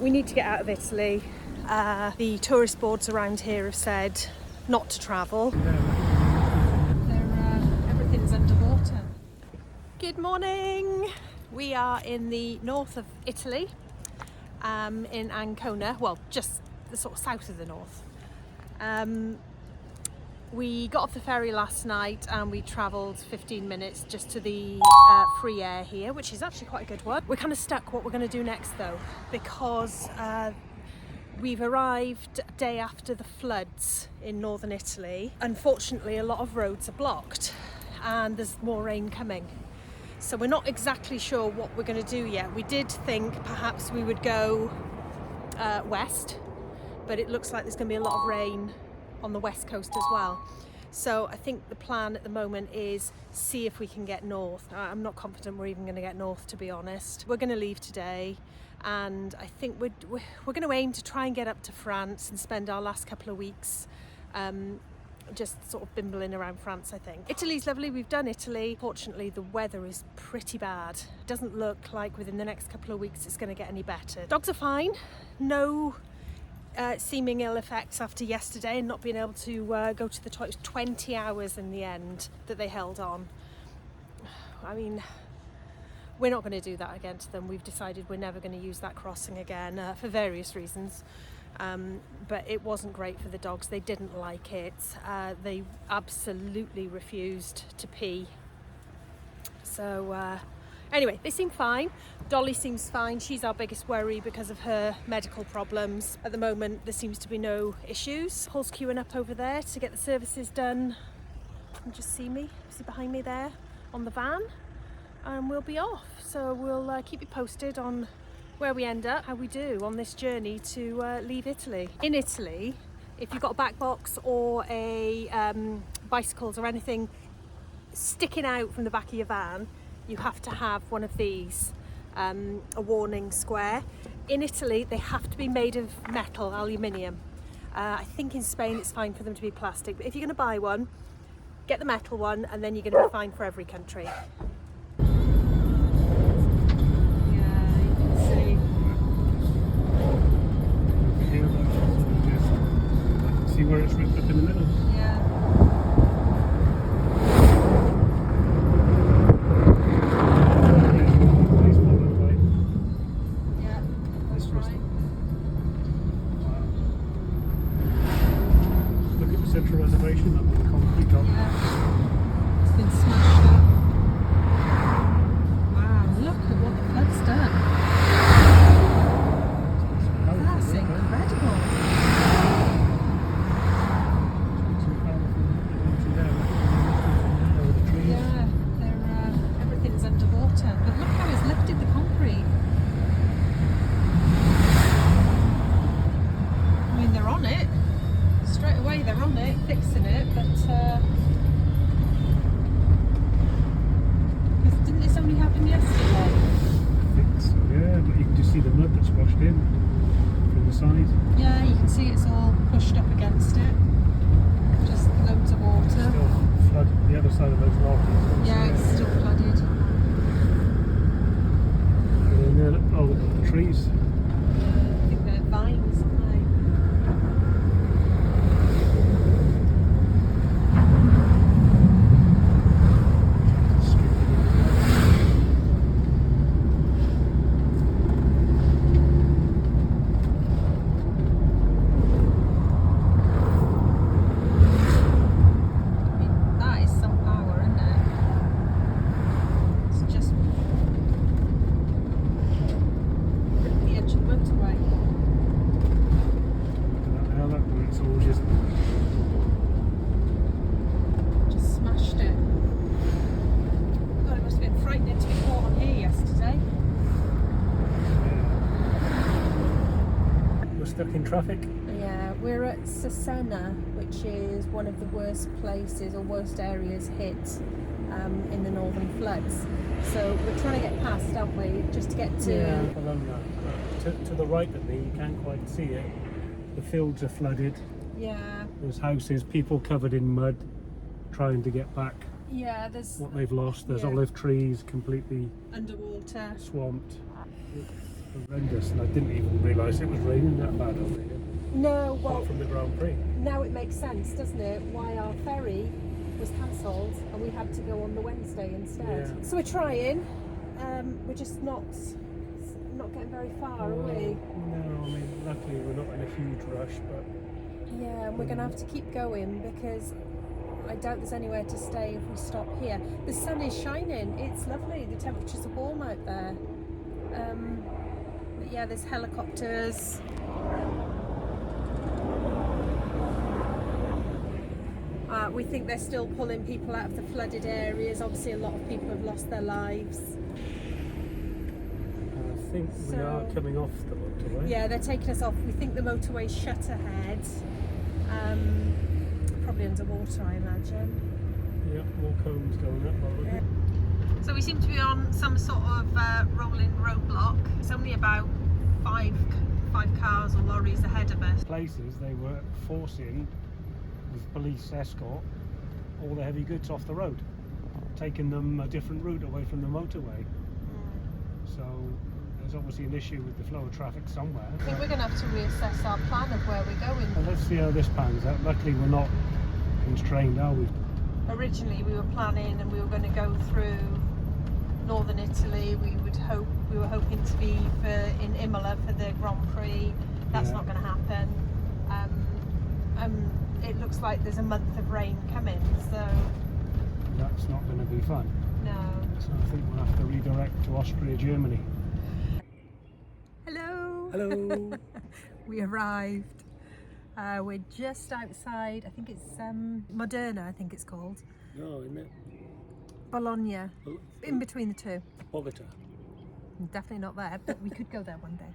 We need to get out of Italy. The tourist boards around here have said not to travel. Everything's underwater. Good morning. We are in the north of Italy, in Ancona, well, just the sort of south of the north. We got off the ferry last night and we travelled 15 minutes just to the free air here, which is actually quite a good one. We're kind of stuck what we're going to do next though, because we've arrived a day after the floods in northern Italy. Unfortunately, a lot of roads are blocked and there's more rain coming. So we're not exactly sure what we're going to do yet. We did think perhaps we would go west, but it looks like there's going to be a lot of rain on the west coast as well. So I think the plan at the moment is see if we can get north. I'm not confident we're even going to get north, to be honest. We're going to leave today, and I think we're going to aim to try and get up to France and spend our last couple of weeks just sort of bimbling around France, I think. Italy's lovely, we've done Italy. Fortunately, the weather is pretty bad. It doesn't look like within the next couple of weeks it's going to get any better. Dogs are fine, no seeming ill effects after yesterday and not being able to go to the toilet. It was 20 hours in the end that they held on. I mean, we're not going to do that again to them. We've decided we're never going to use that crossing again for various reasons. But it wasn't great for the dogs. They didn't like it. They absolutely refused to pee. So anyway, they seem fine. Dolly seems fine. She's our biggest worry because of her medical problems. At the moment, there seems to be no issues. Paul's queuing up over there to get the services done. You can just see behind me there on the van, and we'll be off. So we'll keep you posted on where we end up, how we do on this journey to leave Italy. In Italy, if you've got a back box or a bicycles or anything sticking out from the back of your van, you have to have one of these, a warning square. In Italy, they have to be made of metal, aluminium. I think in Spain it's fine for them to be plastic, but if you're going to buy one, get the metal one, and then you're going to be fine for every country. See where it's ripped up in the middle? Yeah. Yeah, that's right. Wow. Look at the central reservation, that with the concrete on. Yeah. It's been smashed up. Wow, look at what the flood's done. That's incredible. Yeah, everything's underwater, but look how it's lifted the concrete. I mean, they're on it. Straight away they're on it, fixing it, but didn't this only happen yesterday? I think so, yeah, but you can just see the mud that's washed in from the side. Yeah, you can see it's all pushed up against it. Just loads of water. Still flood, the other side of those rocks. Yeah, it's still flooded. And then, oh, look at the trees. I think they're vines, aren't they? That is some power, isn't it? It's just ripped the edge of the motorway. Now that where it's all Just smashed it. God, it must have been frightening to be caught on here yesterday. We're stuck in traffic. Yeah, we're at Cesena, which is one of the worst places or worst areas hit in the northern floods. So we're trying to get past, aren't we? Just to get to... Yeah, along that. To the right of me, you can't quite see it. The fields are flooded. Yeah. There's houses, people covered in mud, trying to get back Yeah, there's what they've lost. There's yeah. olive trees completely underwater. swamped. horrendous, and I didn't even realise it was raining that bad over here. No, well, Apart from the Grand Prix. now it makes sense, doesn't it? Why our ferry was cancelled and we had to go on the Wednesday instead. Yeah. So we're trying. We're just not getting very far, are we? No, I mean, luckily we're not in a huge rush, but Yeah, and we're going to have to keep going because I doubt there's anywhere to stay if we stop here. The sun is shining. It's lovely. The temperatures are warm out there. But yeah, there's helicopters. We think they're still pulling people out of the flooded areas. Obviously, a lot of people have lost their lives. I think we are coming off the motorway. Yeah, they're taking us off. We think the motorway's shut ahead. Probably underwater, I imagine. Yeah, more cones going up already. Yeah. So we seem to be on some sort of rolling roadblock. It's only about five cars or lorries ahead of us. Places they were forcing, with police escort, all the heavy goods off the road, taking them a different route away from the motorway. So there's obviously an issue with the flow of traffic somewhere. I think we're going to have to reassess our plan of where we're going. Well, let's see how this pans out. Luckily we're not constrained, are we? Originally we were planning and we were going to go through northern Italy. We were hoping to be in Imola for the Grand Prix. That's not going to happen. It looks like there's a month of rain coming, so that's not going to be fun. No. So I think we'll have to redirect to Austria, Germany. Hello. Hello. We arrived. We're just outside. I think it's Modena. I think it's called. No, isn't it? Bologna. In between the two. Bogota. Definitely not there, but we could go there one day.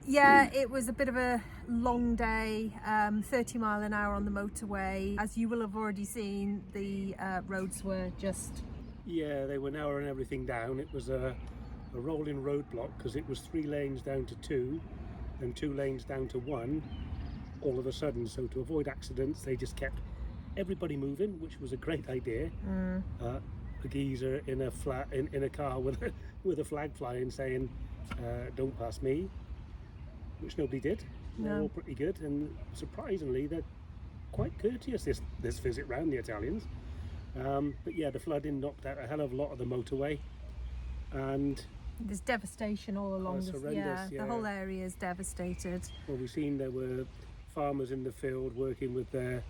Yeah, it was a bit of a long day, 30 mile an hour on the motorway. As you will have already seen, the roads were just... Yeah, they were narrowing everything down. It was a rolling roadblock because it was 3 lanes down to 2, then 2 lanes down to 1 all of a sudden. So to avoid accidents, they just kept everybody moving, which was a great idea. A geezer in a car with a flag flying saying, don't pass me, which nobody did. They're all pretty good, and surprisingly they're quite courteous this visit round, the Italians. But yeah, the flooding knocked out a hell of a lot of the motorway, and there's devastation all along the whole area is devastated. Well, we've seen there were farmers in the field working with their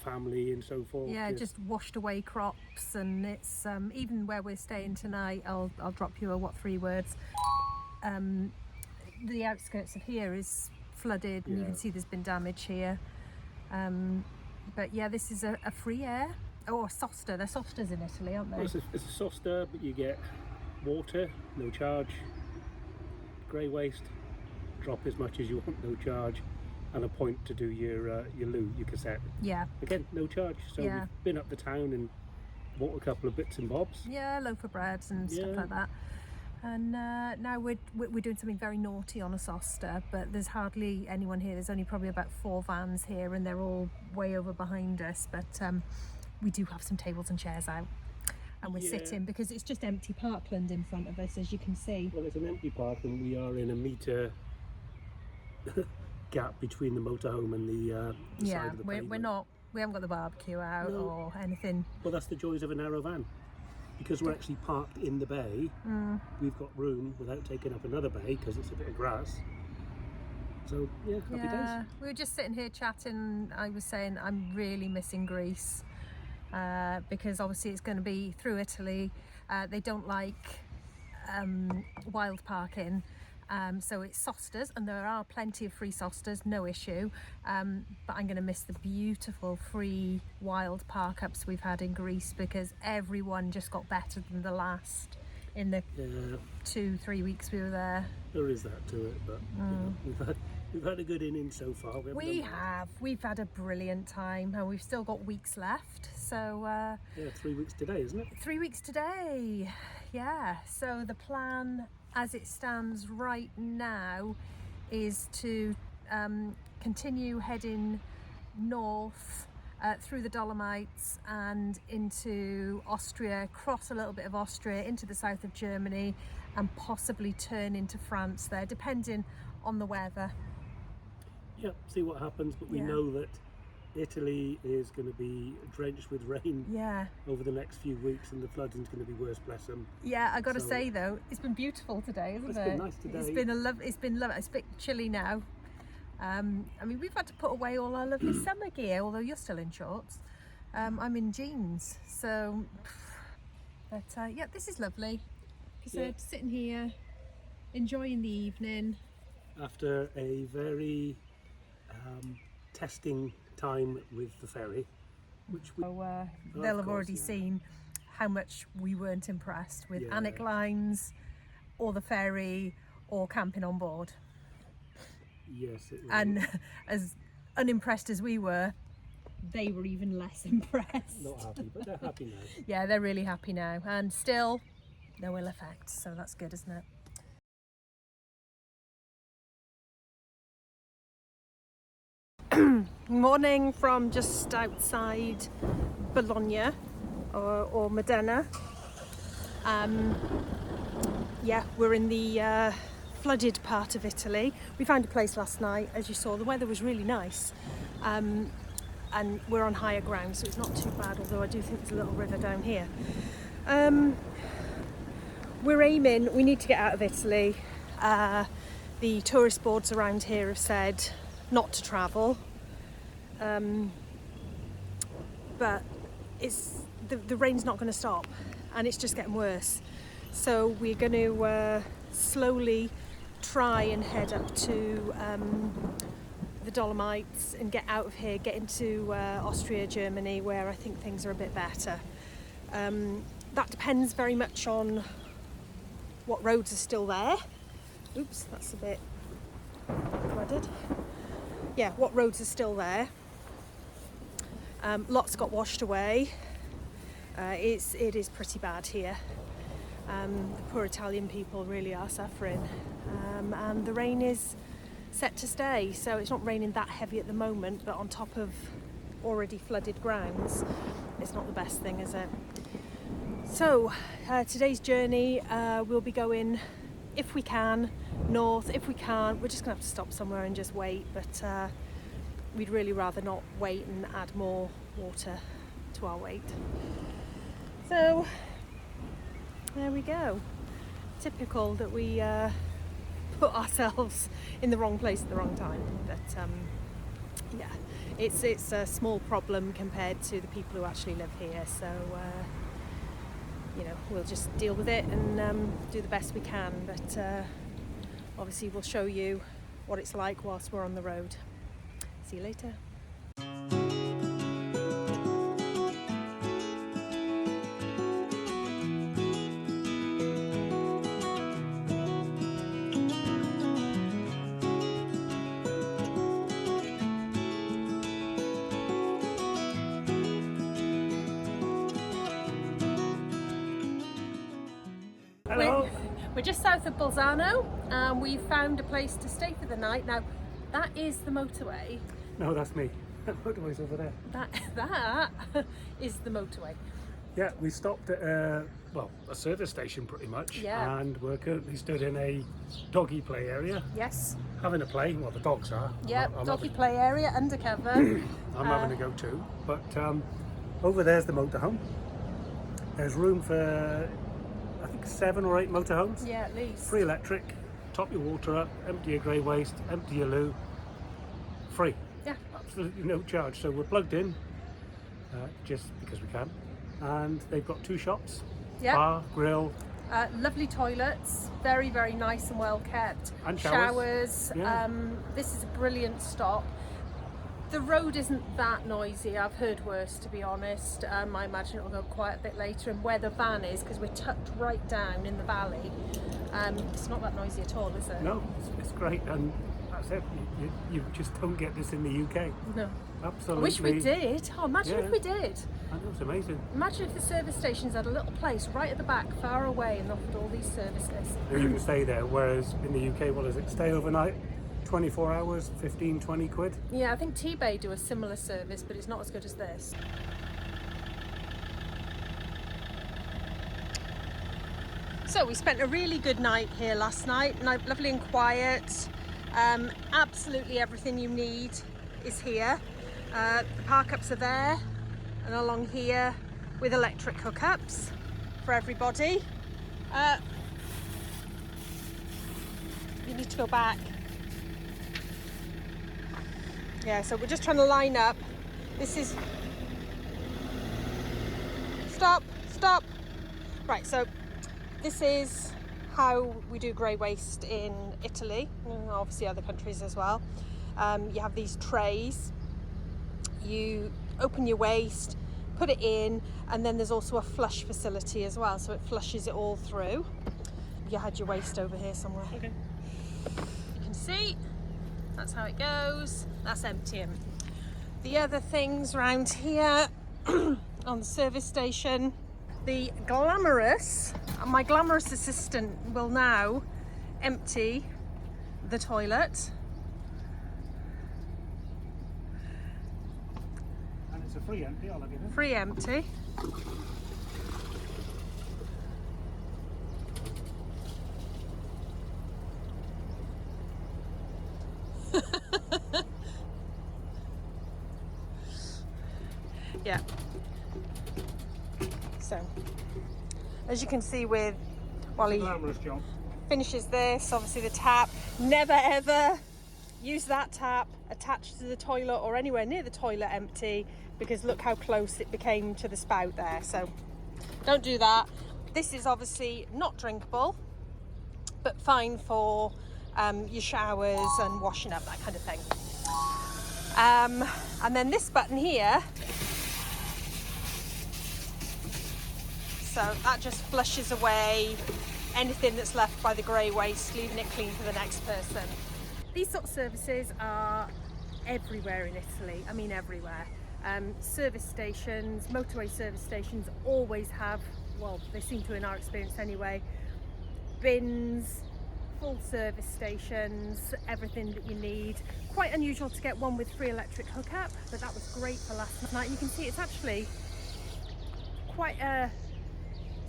family and so forth. Yeah, just washed away crops, and it's even where we're staying tonight, I'll drop you 3 words. The outskirts of here is flooded, and you can see there's been damage here. But yeah, this is a free air or a sosta. They're sostas in Italy, aren't they? Well, it's a sosta, but you get water, no charge, grey waste, drop as much as you want, no charge, and a point to do your loo, your cassette. Yeah. Again, no charge. So we've been up the town and bought a couple of bits and bobs. Yeah, loaf of bread and stuff like that. And now we're doing something very naughty on a sosta, but there's hardly anyone here. There's only probably about 4 vans here, and they're all way over behind us. But we do have some tables and chairs out, and we're sitting because it's just empty parkland in front of us, as you can see. Well, it's an empty park, and we are in a metre gap between the motorhome and the side of the pavement. We haven't got the barbecue out or anything. Well, that's the joys of a narrow van. Because we're actually parked in the bay, we've got room without taking up another bay because it's a bit of grass. So yeah, happy days. We were just sitting here chatting. I was saying I'm really missing Greece because obviously it's going to be through Italy. They don't like wild parking. So it's sostas, and there are plenty of free sostas, no issue. But I'm going to miss the beautiful free wild park ups we've had in Greece because everyone just got better than the last in the 2-3 weeks we were there. There is that to it, but you know, we've had a good innings so far. We've had a brilliant time, and we've still got weeks left. So 3 weeks today, isn't it? 3 weeks today, yeah. So the plan as it stands right now is to continue heading north through the Dolomites and into Austria, cross a little bit of Austria into the south of Germany, and possibly turn into France there, depending on the weather. Yeah, see what happens, but we Yeah. know that Italy is going to be drenched with rain Yeah. over the next few weeks, and the flooding's going to be worse, bless them. Yeah, I got to So- say though, it's been beautiful today, isn't it? It's been nice today. It's been It's been lovely. It's a bit chilly now. I mean, we've had to put away all our lovely summer gear, although you're still in shorts. I'm in jeans, so. But yeah, this is lovely. Like I said, sitting here, enjoying the evening. After a very testing time with the ferry, which we, So they'll have course, already yeah. seen how much we weren't impressed with Yeah. Annick lines, or the ferry, or camping on board. yes, it was. And as unimpressed as we were, they were even less impressed. Not happy, but they're happy now. Yeah, they're really happy now, and still no ill effects, so that's good, isn't it? Morning from just outside Bologna or Modena. Yeah, we're in the flooded part of Italy. We found a place last night. As you saw, the weather was really nice, and we're on higher ground, so it's not too bad, although I do think there's a little river down here. We need to get out of Italy. The tourist boards around here have said not to travel, but the rain's not going to stop, and it's just getting worse. So we're going to slowly try and head up to the Dolomites and get out of here, get into Austria, Germany, where I think things are a bit better. That depends very much on what roads are still there. Oops, that's a bit flooded. Yeah, what roads are still there. Lots got washed away. It is pretty bad here. The poor Italian people really are suffering, and the rain is set to stay, so it's not raining that heavy at the moment, but on top of already flooded grounds, it's not the best thing, is it? So today's journey, we'll be going, if we can, north. If we can't, we're just gonna have to stop somewhere and just wait, but we'd really rather not wait and add more water to our wait. So there we go. Typical that we put ourselves in the wrong place at the wrong time, but yeah, it's a small problem compared to the people who actually live here, so you know, we'll just deal with it and do the best we can, but obviously we'll show you what it's like whilst we're on the road. See you later. Hello. We're just south of Bolzano, and we found a place to stay for the night. Now, that is the motorway. No, that's me. That motorway's over there. That is the motorway. Yeah, we stopped at a service station pretty much. Yeah. And we're currently stood in a doggy play area, Yes. having a play. Well, the dogs are. Yeah, I'm doggy having- play area, undercover. I'm having a go too. But over there's the motorhome. There's room for, I think, 7 or 8 motorhomes. Yeah, at least. Free electric, top your water up, empty your grey waste, empty your loo. Free. Yeah. Absolutely no charge. So we're plugged in, just because we can. And they've got 2 shops, Yeah. bar, grill, Lovely toilets, very, very nice and well kept. And showers. Showers. Yeah. This is a brilliant stop. The road isn't that noisy. I've heard worse, to be honest. I imagine it'll go quite a bit later. And where the van is, because we're tucked right down in the valley, it's not that noisy at all, is it? no, it's great. And that's it. You just don't get this in the UK. No. I Absolutely. wish we did. Oh, imagine if Yeah. we did. I know, it's amazing. Imagine if the service stations had a little place right at the back, far away, and offered all these services. You can stay there, whereas in the UK, what is it? Stay overnight, 24 hours, 15, 20 quid. Yeah, I think T-Bay do a similar service, but it's not as good as this. So we spent a really good night here last night, lovely and quiet. Absolutely everything you need is here. The park-ups are there and along here with electric hookups for everybody. You need to go back. Yeah, so we're just trying to line up. This is... Stop! Right, so this is how we do grey waste in Italy, and obviously other countries as well. You have these trays, you open your waste, put it in, and then there's also a flush facility as well, so it flushes it all through. You had your waste over here somewhere. Okay. You can see, that's how it goes, that's emptying. The other things around here on the service station, my glamorous assistant will now empty the toilet. And it's a free empty, I'll have you know. Free empty. Yeah. So, as you can see with Wally, Glamorous job. finishes this, obviously the tap, never ever use that tap attached to the toilet or anywhere near the toilet empty, because look how close it became to the spout there, so don't do that. This is obviously not drinkable, but fine for your showers and washing up, that kind of thing. And then this button here, so that just flushes away anything that's left by the grey waste, leaving it clean for the next person. These sort of services are everywhere in Italy, I mean everywhere. Service stations, motorway service stations always have, well, they seem to in our experience anyway, bins, full service stations, everything that you need. Quite unusual to get one with free electric hookup, but that was great for last night. You can see it's actually quite a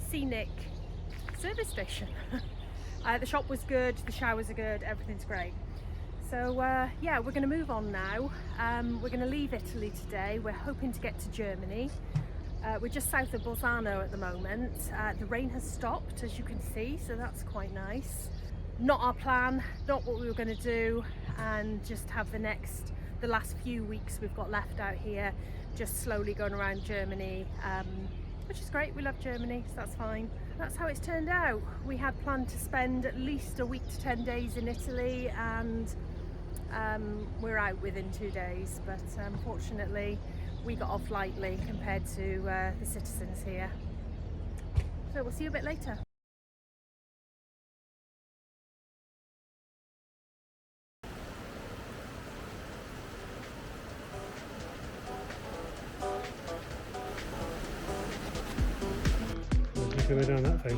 scenic service station. The shop was good, the showers are good, everything's great. So yeah, we're going to move on now. We're going to leave Italy today. We're hoping to get to Germany. We're just south of Bolzano at the moment. The rain has stopped, as you can see, so that's quite nice. Not our plan, not what we were going to do, and just have the last few weeks we've got left out here, just slowly going around Germany, which is great. We love Germany, so that's fine. That's how it's turned out. We had planned to spend at least a week to 10 days in Italy, and we're out within 2 days, but unfortunately we got off lightly compared to the citizens here. So we'll see you a bit later. Go down that thing.